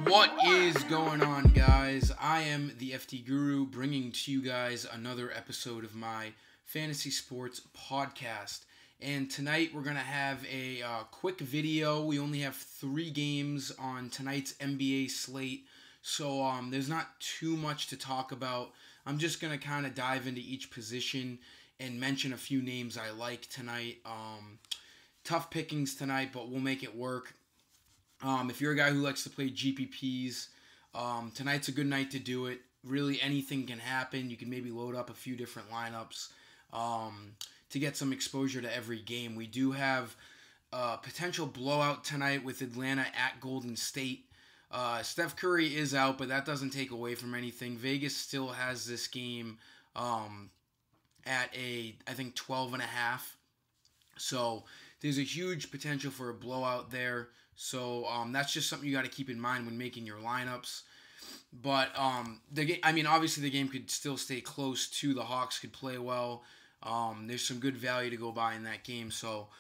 What is going on, guys? I am the FT Guru, bringing to you guys another episode of my fantasy sports podcast. And tonight we're going to have a quick video. We only have 3 games on tonight's NBA slate, so there's not too much to talk about. I'm just going to kind of dive into each position and mention a few names I like tonight. Tough pickings tonight, but we'll make it work. If you're a guy who likes to play GPPs, tonight's a good night to do it. Really, anything can happen. You can maybe load up a few different lineups to get some exposure to every game. We do have a potential blowout tonight with Atlanta at Golden State. Steph Curry is out, but that doesn't take away from anything. Vegas still has this game at I think 12.5. So there's a huge potential for a blowout there. So that's just something you got to keep in mind when making your lineups. But obviously the game could still stay close too. The Hawks could play well. There's some good value to go by in that game. So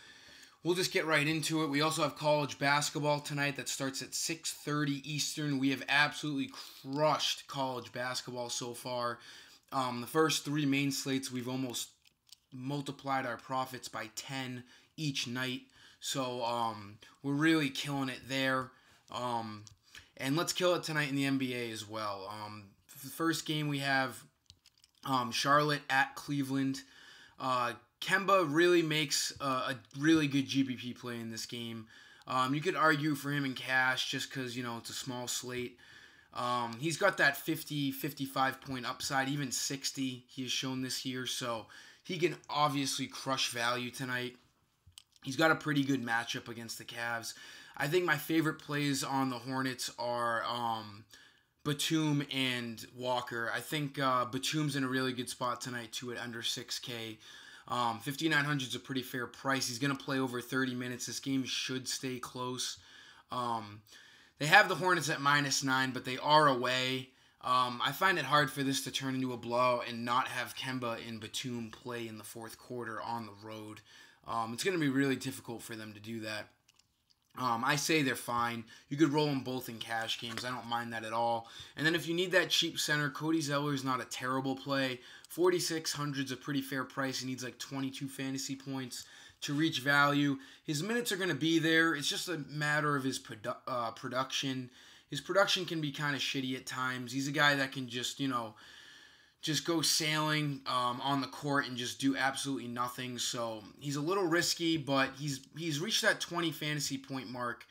we'll just get right into it. We also have college basketball tonight that starts at 6:30 Eastern. We have absolutely crushed college basketball so far. The first 3 main slates, we've almost multiplied our profits by 10 each night. So we're really killing it there. And let's kill it tonight in the NBA as well. The first game we have Charlotte at Cleveland. Kemba really makes a really good GPP play in this game. You could argue for him in cash just because, it's a small slate. He's got that 50, 55 point upside, even 60 he has shown this year. So he can obviously crush value tonight. He's got a pretty good matchup against the Cavs. I think my favorite plays on the Hornets are Batum and Walker. I think Batum's in a really good spot tonight, too, at under 6K. 5,900 is a pretty fair price. He's going to play over 30 minutes. This game should stay close. They have the Hornets at -9, but they are away. I find it hard for this to turn into a blowout and not have Kemba and Batum play in the fourth quarter on the road. It's going to be really difficult for them to do that. I say they're fine. You could roll them both in cash games. I don't mind that at all. And then if you need that cheap center, Cody Zeller is not a terrible play. 4,600 is a pretty fair price. He needs like 22 fantasy points to reach value. His minutes are going to be there. It's just a matter of his production. His production can be kind of shitty at times. He's a guy that can just go sailing on the court and just do absolutely nothing. So he's a little risky, but he's reached that 20 fantasy point mark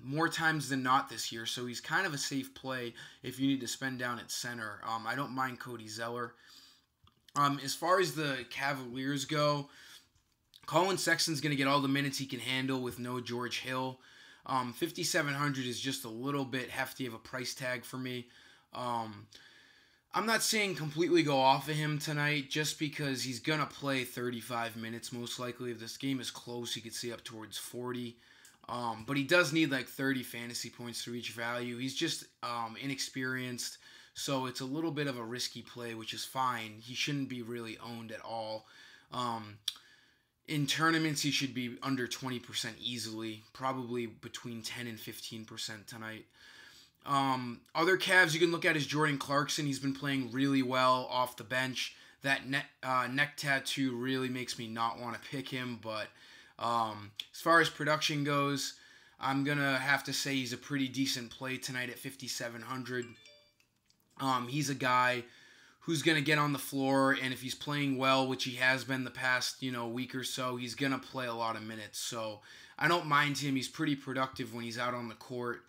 more times than not this year. So he's kind of a safe play if you need to spend down at center. I don't mind Cody Zeller. As far as the Cavaliers go, Collin Sexton's going to get all the minutes he can handle with no George Hill. 5,700 is just a little bit hefty of a price tag for me. I'm not saying completely go off of him tonight just because he's going to play 35 minutes most likely. If this game is close, he could see up towards 40. But he does need like 30 fantasy points to reach value. He's just inexperienced, so it's a little bit of a risky play, which is fine. He shouldn't be really owned at all. In tournaments, he should be under 20% easily, probably between 10 and 15% tonight. Other Cavs you can look at is Jordan Clarkson. He's been playing really well off the bench. That neck tattoo really makes me not want to pick him. But as far as production goes, I'm going to have to say he's a pretty decent play tonight at 5,700. He's a guy who's going to get on the floor, and if he's playing well, which he has been the past week or so, he's going to play a lot of minutes. So I don't mind him. He's pretty productive when he's out on the court.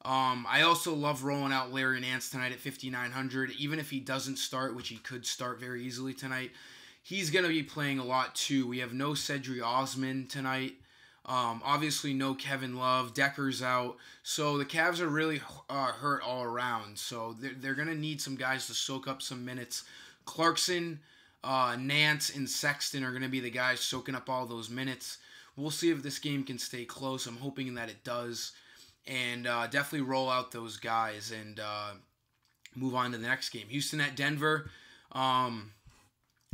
I also love rolling out Larry Nance tonight at 5,900. Even if he doesn't start, which he could start very easily tonight, he's going to be playing a lot too. We have no Cedric Osman tonight. Obviously no Kevin Love. Decker's out. So the Cavs are really hurt all around. So they're going to need some guys to soak up some minutes. Clarkson, Nance, and Sexton are going to be the guys soaking up all those minutes. We'll see if this game can stay close. I'm hoping that it does. And definitely roll out those guys and move on to the next game. Houston at Denver.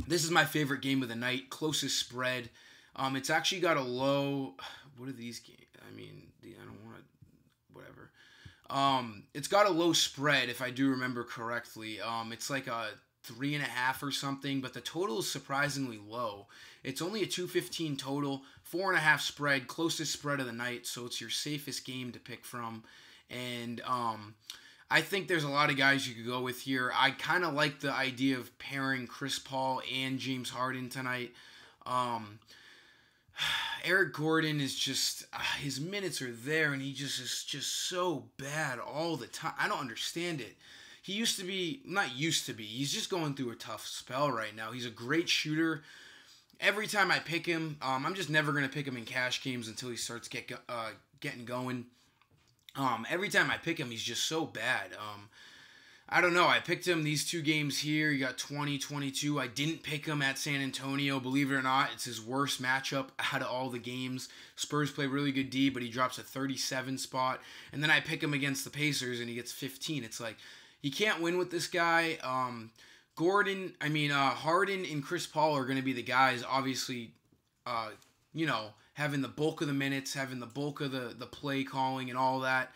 This is my favorite game of the night, closest spread. It's actually got a low. What are these games? I mean, I don't want to. Whatever. It's got a low spread if I do remember correctly. It's like a 3.5 or something, but the total is surprisingly low. It's only a 215 total, 4.5 spread, closest spread of the night, so it's your safest game to pick from. And I think there's a lot of guys you could go with here. I kind of like the idea of pairing Chris Paul and James Harden tonight. Eric Gordon is just, his minutes are there, and he just is just so bad all the time. I don't understand it. He used to be, not used to be, he's just going through a tough spell right now. He's a great shooter. Every time I pick him, I'm just never going to pick him in cash games until he starts getting going. Every time I pick him, he's just so bad. I don't know. I picked him these 2 games here. He got 20, 22. I didn't pick him at San Antonio. Believe it or not, it's his worst matchup out of all the games. Spurs play really good D, but he drops a 37 spot. And then I pick him against the Pacers, and he gets 15. It's like, you can't win with this guy. Harden and Chris Paul are going to be the guys, obviously, having the bulk of the minutes, having the bulk of the play calling and all that.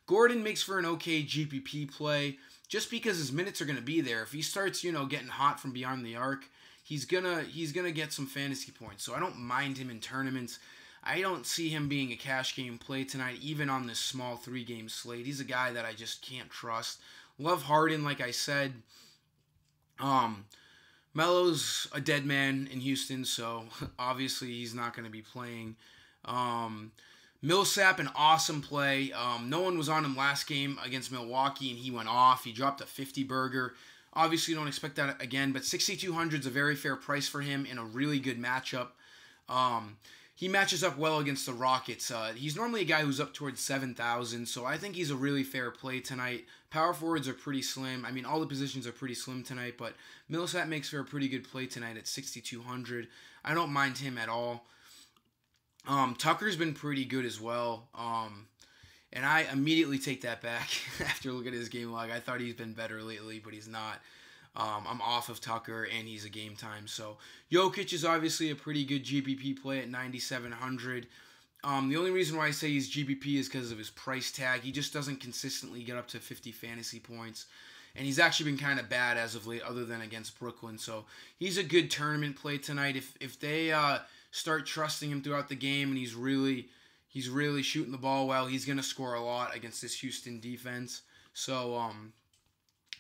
Gordon makes for an okay GPP play just because his minutes are going to be there. If he starts, getting hot from beyond the arc, he's gonna get some fantasy points. So I don't mind him in tournaments. I don't see him being a cash game play tonight, even on this small 3-game slate. He's a guy that I just can't trust. Love Harden, like I said. Melo's a dead man in Houston, so obviously he's not going to be playing. Millsap, an awesome play. No one was on him last game against Milwaukee, and he went off. He dropped a 50-burger. Obviously, don't expect that again, but 6,200 is a very fair price for him in a really good matchup. He matches up well against the Rockets. He's normally a guy who's up towards 7,000, so I think he's a really fair play tonight. Power forwards are pretty slim. I mean, all the positions are pretty slim tonight, but Millsap makes for a pretty good play tonight at 6,200. I don't mind him at all. Tucker's been pretty good as well. And I immediately take that back after looking at his game log. I thought he's been better lately, but he's not. I'm off of Tucker, and he's a game time. So Jokic is obviously a pretty good GPP play at 9,700. The only reason why I say he's GPP is because of his price tag. He just doesn't consistently get up to 50 fantasy points. And he's actually been kind of bad as of late, other than against Brooklyn. So he's a good tournament play tonight. If they start trusting him throughout the game, and he's really shooting the ball well, he's going to score a lot against this Houston defense. So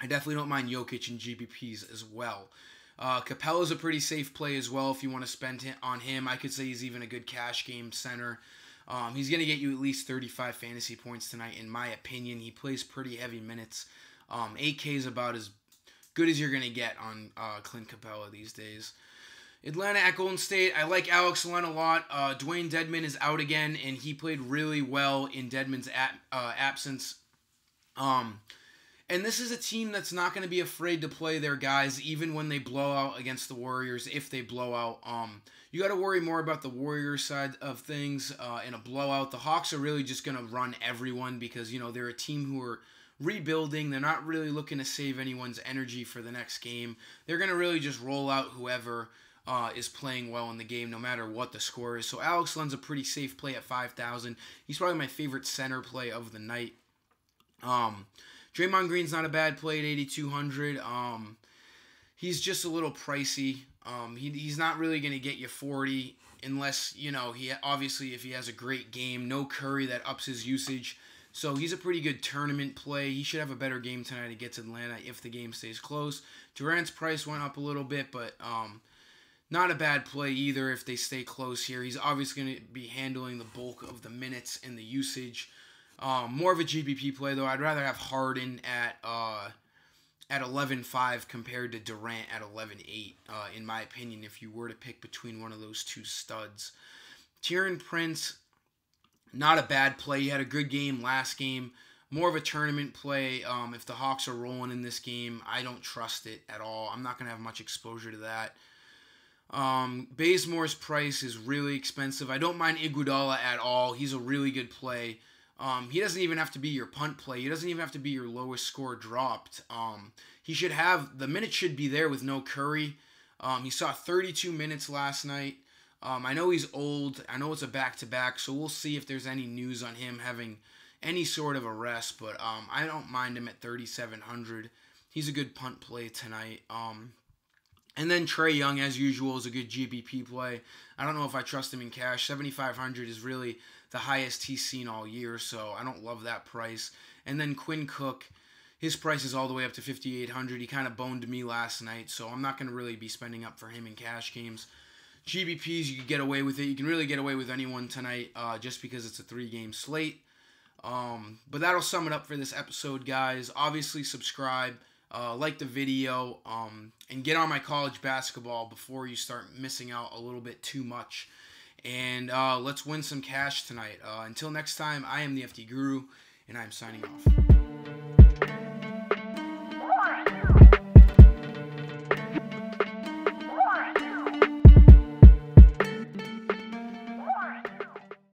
I definitely don't mind Jokic and GPPs as well. Capella's a pretty safe play as well if you want to spend on him. I could say he's even a good cash game center. He's going to get you at least 35 fantasy points tonight, in my opinion. He plays pretty heavy minutes. 8K is about as good as you're going to get on Clint Capella these days. Atlanta at Golden State. I like Alex Len a lot. Dwayne Dedmon is out again, and he played really well in Dedmon's absence. And this is a team that's not going to be afraid to play their guys, even when they blow out against the Warriors, if they blow out. You got to worry more about the Warriors side of things in a blowout. The Hawks are really just going to run everyone because, they're a team who are rebuilding. They're not really looking to save anyone's energy for the next game. They're going to really just roll out whoever is playing well in the game, no matter what the score is. So Alex Len's a pretty safe play at 5,000. He's probably my favorite center play of the night. Draymond Green's not a bad play at 8,200. He's just a little pricey. He's not really going to get you 40 unless, if he has a great game. No Curry, that ups his usage. So he's a pretty good tournament play. He should have a better game tonight against Atlanta if the game stays close. Durant's price went up a little bit, but not a bad play either if they stay close here. He's obviously going to be handling the bulk of the minutes and the usage. More of a GPP play, though. I'd rather have Harden at 11.5 compared to Durant at 11.8, in my opinion, if you were to pick between one of those two studs. Taurean Prince, not a bad play. He had a good game last game. More of a tournament play. If the Hawks are rolling in this game, I don't trust it at all. I'm not going to have much exposure to that. Bazemore's price is really expensive. I don't mind Iguodala at all. He's a really good play. He doesn't even have to be your punt play. He doesn't even have to be your lowest score dropped. The minutes should be there with no Curry. He saw 32 minutes last night. I know he's old. I know it's a back-to-back, so we'll see if there's any news on him having any sort of a rest. But I don't mind him at 3,700. He's a good punt play tonight. And then Trae Young, as usual, is a good GBP play. I don't know if I trust him in cash. 7,500 is really the highest he's seen all year, so I don't love that price. And then Quinn Cook, his price is all the way up to 5,800. He kind of boned me last night, so I'm not going to really be spending up for him in cash games. GBPs, you can get away with it. You can really get away with anyone tonight just because it's a 3-game slate. But that'll sum it up for this episode, guys. Obviously, subscribe, like the video, and get on my college basketball before you start missing out a little bit too much. And let's win some cash tonight. Until next time, I am the FT Guru, and I'm signing off.